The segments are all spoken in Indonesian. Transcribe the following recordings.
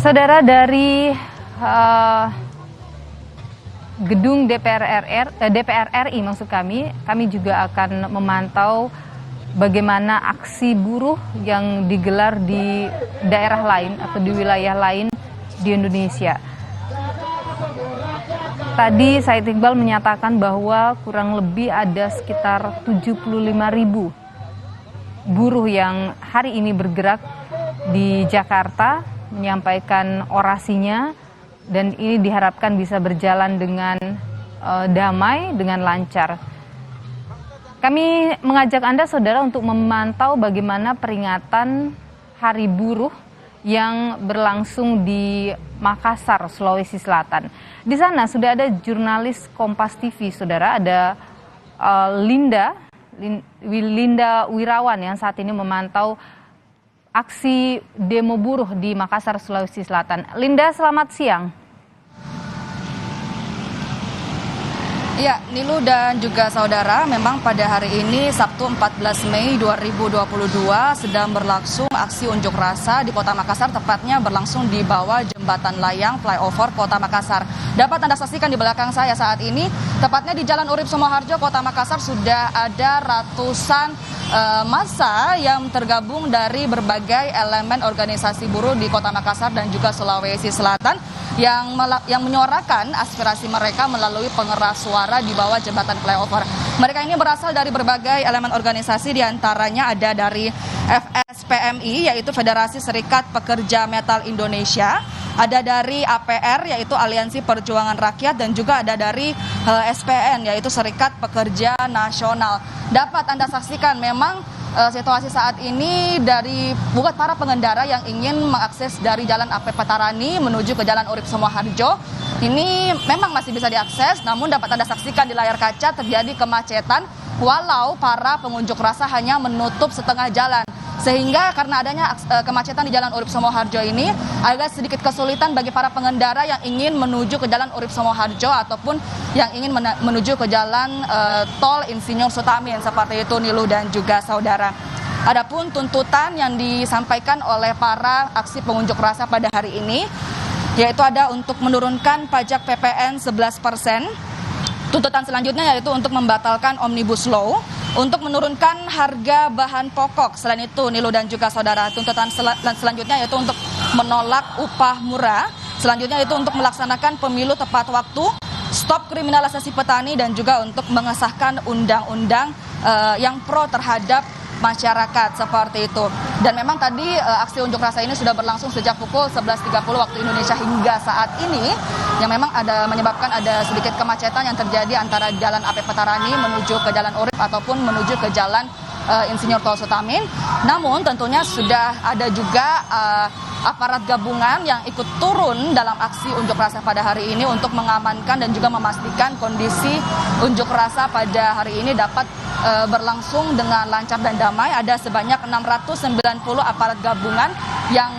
Saudara, dari gedung DPR RI maksud kami juga akan memantau bagaimana aksi buruh yang digelar di daerah lain atau di wilayah lain di Indonesia. Tadi Said Iqbal menyatakan bahwa kurang lebih ada sekitar 75.000 buruh yang hari ini bergerak di Jakarta menyampaikan orasinya, dan ini diharapkan bisa berjalan dengan damai, dengan lancar. Kami mengajak Anda, saudara, untuk memantau bagaimana peringatan Hari Buruh yang berlangsung di Makassar, Sulawesi Selatan. Di sana sudah ada jurnalis Kompas TV, saudara, ada Linda Wirawan yang saat ini memantau aksi demo buruh di Makassar, Sulawesi Selatan. Linda, selamat siang. Ya, Nilu dan juga saudara, memang pada hari ini Sabtu 14 Mei 2022 sedang berlangsung aksi unjuk rasa di Kota Makassar, tepatnya berlangsung di bawah jembatan layang flyover Kota Makassar. Dapat Anda saksikan di belakang saya saat ini, tepatnya di Jalan Urip Sumoharjo, Kota Makassar, sudah ada ratusan massa yang tergabung dari berbagai elemen organisasi buruh di Kota Makassar dan juga Sulawesi Selatan yang menyuarakan aspirasi mereka melalui pengeras suara di bawah jembatan flyover. Mereka ini berasal dari berbagai elemen organisasi, diantaranya ada dari FSPMI, yaitu Federasi Serikat Pekerja Metal Indonesia, ada dari APR, yaitu Aliansi Perjuangan Rakyat, dan juga ada dari SPN, yaitu Serikat Pekerja Nasional. Dapat Anda saksikan memang situasi saat ini dari buat para pengendara yang ingin mengakses dari Jalan AP Patarani menuju ke Jalan Urip Sumoharjo. Ini memang masih bisa diakses, namun dapat Anda saksikan di layar kaca terjadi kemacetan walau para pengunjuk rasa hanya menutup setengah jalan. Sehingga karena adanya kemacetan di Jalan Urip Sumoharjo ini agak sedikit kesulitan bagi para pengendara yang ingin menuju ke Jalan Urip Sumoharjo ataupun yang ingin menuju ke Jalan Tol Insinyur Sutamin, seperti itu Nilu dan juga saudara. Adapun tuntutan yang disampaikan oleh para aksi pengunjuk rasa pada hari ini, yaitu ada untuk menurunkan pajak PPN 11%. Tuntutan selanjutnya yaitu untuk membatalkan Omnibus Law, untuk menurunkan harga bahan pokok. Selain itu, Nilu dan juga saudara, tuntutan selanjutnya yaitu untuk menolak upah murah. Selanjutnya yaitu untuk melaksanakan pemilu tepat waktu, stop kriminalisasi petani, dan juga untuk mengesahkan undang-undang yang pro terhadap masyarakat, seperti itu. Dan memang tadi aksi unjuk rasa ini sudah berlangsung sejak pukul 11.30 waktu Indonesia hingga saat ini, yang memang menyebabkan ada sedikit kemacetan yang terjadi antara Jalan AP Patarani menuju ke Jalan Urip ataupun menuju ke Jalan Insinyur Tol Sutamin. Namun tentunya sudah ada juga aparat gabungan yang ikut turun dalam aksi unjuk rasa pada hari ini untuk mengamankan dan juga memastikan kondisi unjuk rasa pada hari ini dapat berlangsung dengan lancar dan damai. Ada sebanyak 690 aparat gabungan yang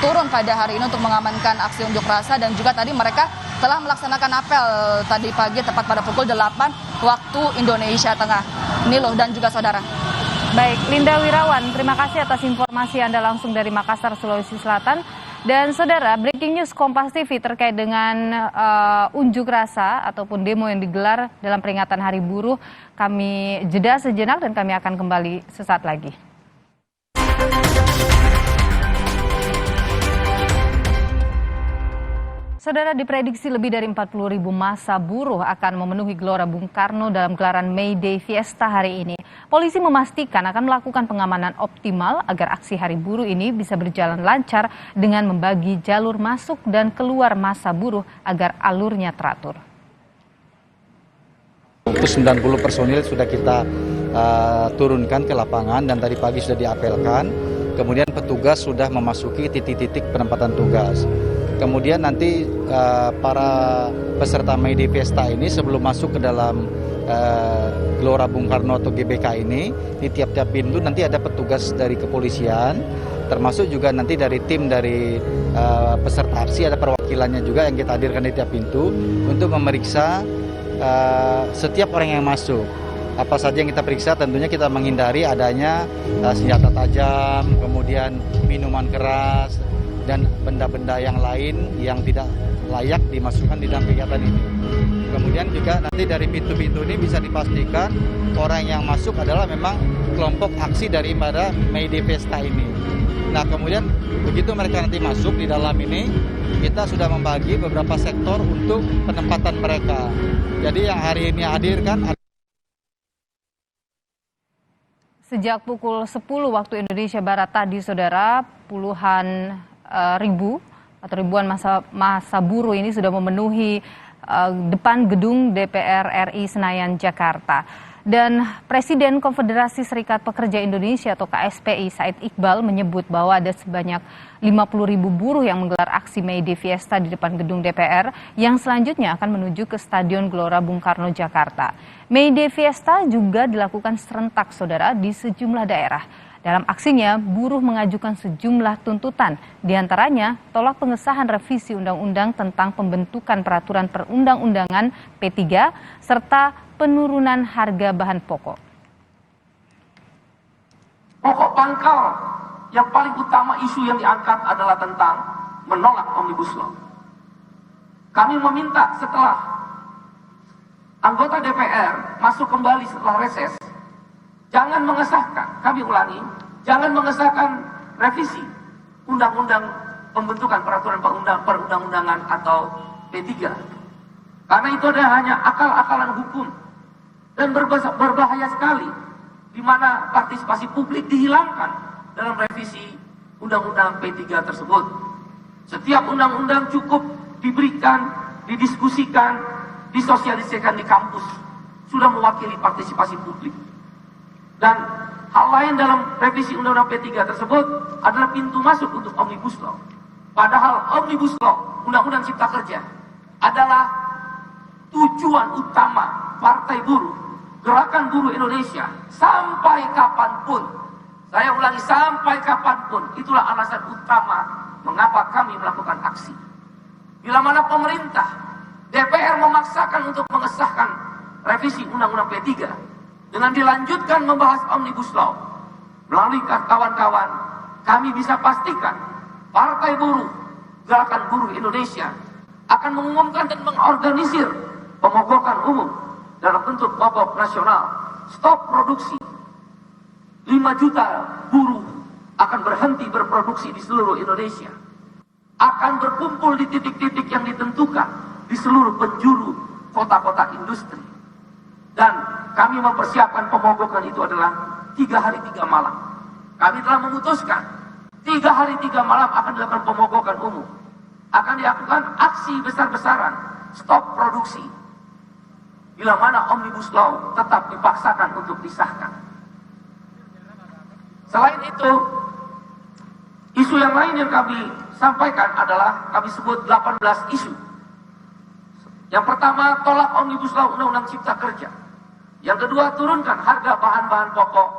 turun pada hari ini untuk mengamankan aksi unjuk rasa, dan juga tadi mereka telah melaksanakan apel tadi pagi tepat pada pukul 8 waktu Indonesia Tengah. Nilu dan juga saudara. Baik, Linda Wirawan, terima kasih atas informasi Anda langsung dari Makassar, Sulawesi Selatan. Dan saudara, breaking news Kompas TV terkait dengan unjuk rasa ataupun demo yang digelar dalam peringatan Hari Buruh, kami jeda sejenak dan kami akan kembali sesaat lagi. Saudara, diprediksi lebih dari 40.000 massa buruh akan memenuhi Gelora Bung Karno dalam gelaran May Day Fiesta hari ini. Polisi memastikan akan melakukan pengamanan optimal agar aksi Hari Buruh ini bisa berjalan lancar dengan membagi jalur masuk dan keluar massa buruh agar alurnya teratur. 90 personil sudah kita turunkan ke lapangan dan tadi pagi sudah diapelkan. Kemudian petugas sudah memasuki titik-titik penempatan tugas. Kemudian nanti para peserta May Day Fiesta ini sebelum masuk ke dalam Gelora Bung Karno atau GBK ini, di tiap-tiap pintu nanti ada petugas dari kepolisian, termasuk juga nanti dari tim dari peserta aksi, ada perwakilannya juga yang kita hadirkan di tiap pintu untuk memeriksa setiap orang yang masuk. Apa saja yang kita periksa, tentunya kita menghindari adanya senjata tajam, kemudian minuman keras, dan benda-benda yang lain yang tidak layak dimasukkan di dalam kegiatan ini. Kemudian juga nanti dari pintu-pintu ini bisa dipastikan orang yang masuk adalah memang kelompok aksi daripada May Day Fiesta ini. Nah, kemudian begitu mereka nanti masuk di dalam ini, kita sudah membagi beberapa sektor untuk penempatan mereka. Jadi yang hari ini hadir kan. Sejak pukul 10 waktu Indonesia Barat tadi, saudara, puluhan ribu atau ribuan masa buruh ini sudah memenuhi depan gedung DPR RI Senayan, Jakarta. Dan Presiden Konfederasi Serikat Pekerja Indonesia atau KSPI Said Iqbal menyebut bahwa ada sebanyak 50.000 buruh yang menggelar aksi May Day Fiesta di depan gedung DPR yang selanjutnya akan menuju ke Stadion Gelora Bung Karno, Jakarta. May Day Fiesta juga dilakukan serentak, saudara, di sejumlah daerah. Dalam aksinya, buruh mengajukan sejumlah tuntutan, diantaranya tolak pengesahan revisi Undang-Undang tentang pembentukan peraturan perundang-undangan P3, serta penurunan harga bahan pokok. Pokok pangkal yang paling utama isu yang diangkat adalah tentang menolak Omnibus Law. Kami meminta setelah anggota DPR masuk kembali setelah reses, jangan mengesahkan, kami ulangi, jangan mengesahkan revisi Undang-Undang pembentukan peraturan perundang-undangan atau P3. Karena itu adalah hanya akal-akalan hukum dan berbahaya sekali, di mana partisipasi publik dihilangkan dalam revisi Undang-Undang P3 tersebut. Setiap undang-undang cukup diberikan, didiskusikan, disosialisasikan di kampus, sudah mewakili partisipasi publik. Dan hal lain dalam revisi Undang-Undang P3 tersebut adalah pintu masuk untuk Omnibus Law. Padahal Omnibus Law, Undang-Undang Cipta Kerja, adalah tujuan utama Partai Buruh, Gerakan Buruh Indonesia, sampai kapanpun. Saya ulangi, sampai kapanpun. Itulah alasan utama mengapa kami melakukan aksi. Bila mana pemerintah, DPR memaksakan untuk mengesahkan revisi Undang-Undang P3, dengan dilanjutkan membahas Omnibus Law melalui kawan-kawan, kami bisa pastikan Partai Buruh, Gerakan Buruh Indonesia akan mengumumkan dan mengorganisir pemogokan umum dalam bentuk mogok nasional, stop produksi. 5 juta buruh akan berhenti berproduksi di seluruh Indonesia, akan berkumpul di titik-titik yang ditentukan di seluruh penjuru kota-kota industri. Dan kami mempersiapkan pemogokan itu adalah 3 hari 3 malam. Kami telah memutuskan 3 hari 3 malam akan dilakukan pemogokan umum. Akan dilakukan aksi besar-besaran, stop produksi. Bila mana Omnibus Law tetap dipaksakan untuk disahkan. Selain itu, isu yang lain yang kami sampaikan adalah kami sebut 18 isu. Yang pertama, tolak Omnibus Law Undang-Undang Cipta Kerja. Yang kedua, turunkan harga bahan-bahan pokok,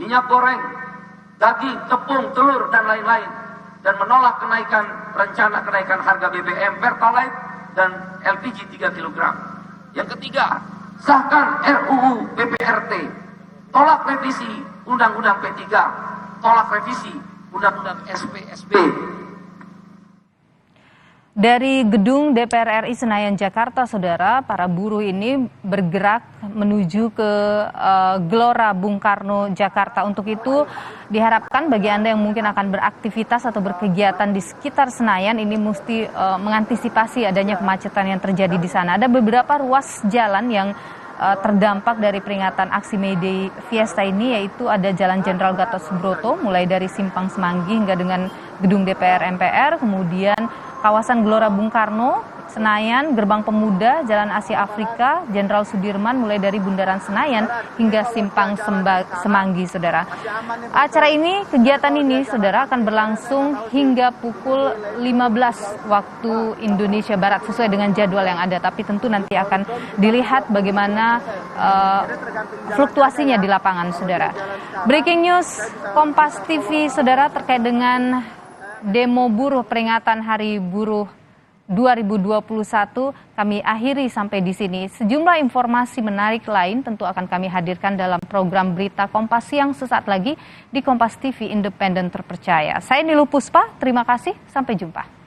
minyak goreng, daging, tepung, telur, dan lain-lain. Dan menolak rencana kenaikan harga BBM, Pertalite, dan LPG 3 kg. Yang ketiga, sahkan RUU PPRT, tolak revisi Undang-Undang P3, tolak revisi Undang-Undang SPSB. Dari gedung DPR RI Senayan, Jakarta, saudara, para buruh ini bergerak menuju ke Gelora Bung Karno, Jakarta. Untuk itu diharapkan bagi Anda yang mungkin akan beraktivitas atau berkegiatan di sekitar Senayan ini mesti mengantisipasi adanya kemacetan yang terjadi di sana. Ada beberapa ruas jalan yang terdampak dari peringatan aksi May Day Fiesta ini, yaitu ada Jalan Jenderal Gatot Subroto mulai dari Simpang Semanggi hingga dengan gedung DPR MPR, kemudian kawasan Gelora Bung Karno, Senayan, Gerbang Pemuda, Jalan Asia Afrika, Jenderal Sudirman mulai dari Bundaran Senayan hingga Simpang Semanggi, saudara. Kegiatan ini, saudara, akan berlangsung hingga pukul 15 waktu Indonesia Barat sesuai dengan jadwal yang ada. Tapi tentu nanti akan dilihat bagaimana fluktuasinya di lapangan, saudara. Breaking news Kompas TV, saudara, terkait dengan demo buruh peringatan Hari Buruh 2021 kami akhiri sampai di sini. Sejumlah informasi menarik lain tentu akan kami hadirkan dalam program Berita Kompas Siang sesaat lagi di Kompas TV Independen Terpercaya. Saya Nilu Puspa, terima kasih, sampai jumpa.